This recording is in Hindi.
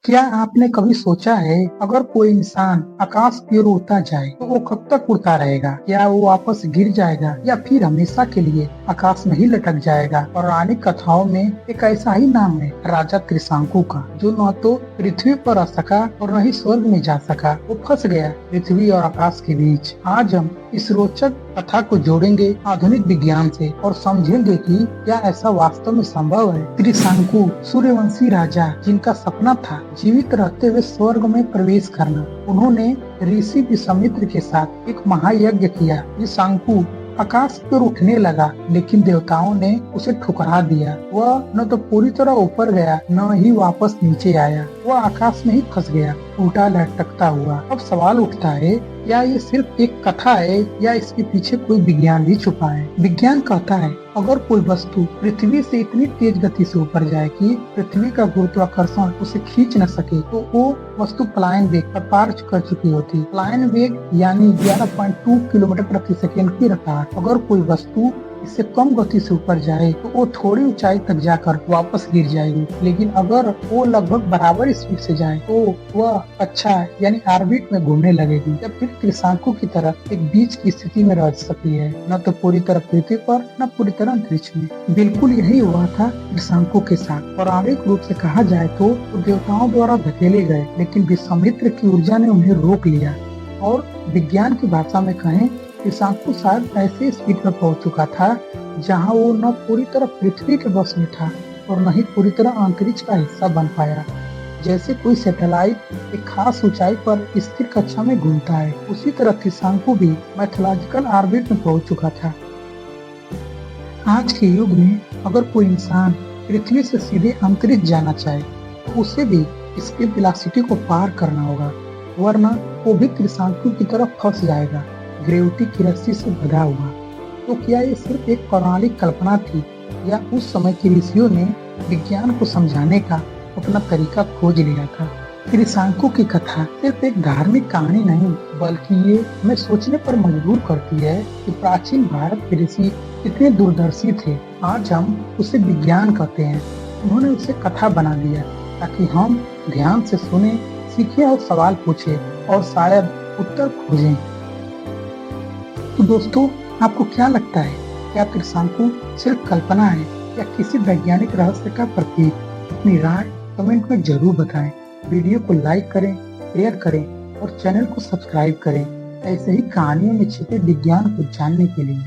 क्या आपने कभी सोचा है अगर कोई इंसान आकाश की ओर उड़ता जाए तो वो कब तक उड़ता रहेगा? क्या वो वापस गिर जाएगा या फिर हमेशा के लिए आकाश में ही लटक जाएगा? पौराणिक कथाओं में एक ऐसा ही नाम है, राजा त्रिशंकु का, जो न तो पृथ्वी पर आ सका और न ही स्वर्ग में जा सका। वो फंस गया पृथ्वी और आकाश के बीच। आज हम इस रोचक कथा को जोड़ेंगे आधुनिक विज्ञान से और समझेंगे कि क्या ऐसा वास्तव में संभव है। त्रिशंकु सूर्यवंशी राजा, जिनका सपना था जीवित रहते हुए स्वर्ग में प्रवेश करना। उन्होंने ऋषि विश्वामित्र के साथ एक महायज्ञ किया। त्रिशंकु आकाश पर उठने लगा, लेकिन देवताओं ने उसे ठुकरा दिया। वह न तो पूरी तरह ऊपर गया, न ही वापस नीचे आया। वह आकाश में ही फंस गया, उल्टा लटकता हुआ। अब सवाल उठता है, क्या ये सिर्फ एक कथा है या इसके पीछे कोई विज्ञान भी छुपा है? विज्ञान कहता है, अगर कोई वस्तु पृथ्वी से इतनी तेज गति से ऊपर जाए कि पृथ्वी का गुरुत्वाकर्षण उसे खींच न सके, तो वो वस्तु पलायन वेग का पार कर चुकी होती। पलायन वेग यानी 11.2 किलोमीटर प्रति सेकंड की रफ्तार। अगर कोई वस्तु इससे कम गति से ऊपर जाए तो वो थोड़ी ऊंचाई तक जाकर वापस गिर जाएगी, लेकिन अगर वो लगभग बराबर स्पीड से जाए तो वह अच्छा यानी ऑर्बिट में घूमने लगेगी या फिर त्रिशंकु की तरह एक बीच की स्थिति में रह सकती है, न तो पूरी तरह पृथ्वी पर न पूरी तरह अंतरिक्ष में। बिल्कुल यही हुआ था त्रिशंकु के साथ। पौराणिक रूप से कहा जाए तो वो देवताओं द्वारा धकेले गए, लेकिन विश्वामित्र की ऊर्जा ने उन्हें रोक लिया। और विज्ञान की भाषा में कहें, त्रिशंकु शायद ऐसे स्पीड पर पहुंच चुका था जहां वो न पूरी तरह पृथ्वी के बस में था और न ही पूरी तरह अंतरिक्ष का हिस्सा बन पाया। जैसे कोई सैटेलाइट एक खास ऊंचाई पर स्थिर कक्षा में घूमता है, उसी तरह त्रिशंकु भी मैथोलॉजिकल ऑर्बिट में पहुंच चुका था। आज के युग में अगर कोई इंसान पृथ्वी से सीधे अंतरिक्ष जाना चाहे तो उसे भी इसके वेलोसिटी को पार करना होगा, वरना वो भी त्रिशंकु की तरफ फंस जाएगा, ग्रेविटी की रस्सी से बंधा हुआ। तो क्या ये सिर्फ एक पौराणिक कल्पना थी या उस समय के ऋषियों ने विज्ञान को समझाने का अपना तरीका खोज लिया था? त्रिशंकु की कथा सिर्फ एक धार्मिक कहानी नहीं, बल्कि ये हमें सोचने पर मजबूर करती है कि प्राचीन भारत के ऋषि कितने दूरदर्शी थे। आज हम उसे विज्ञान कहते हैं, उन्होंने उसे कथा बना दिया ताकि हम ध्यान से सुने, सीखें और सवाल पूछें और शायद उत्तर खोजें। तो दोस्तों, आपको क्या लगता है, क्या त्रिशंकु सिर्फ कल्पना है या किसी वैज्ञानिक रहस्य का प्रतीक? अपनी राय कमेंट में जरूर बताएं। वीडियो को लाइक करें, शेयर करें और चैनल को सब्सक्राइब करें ऐसे ही कहानियों में छिपे विज्ञान को जानने के लिए।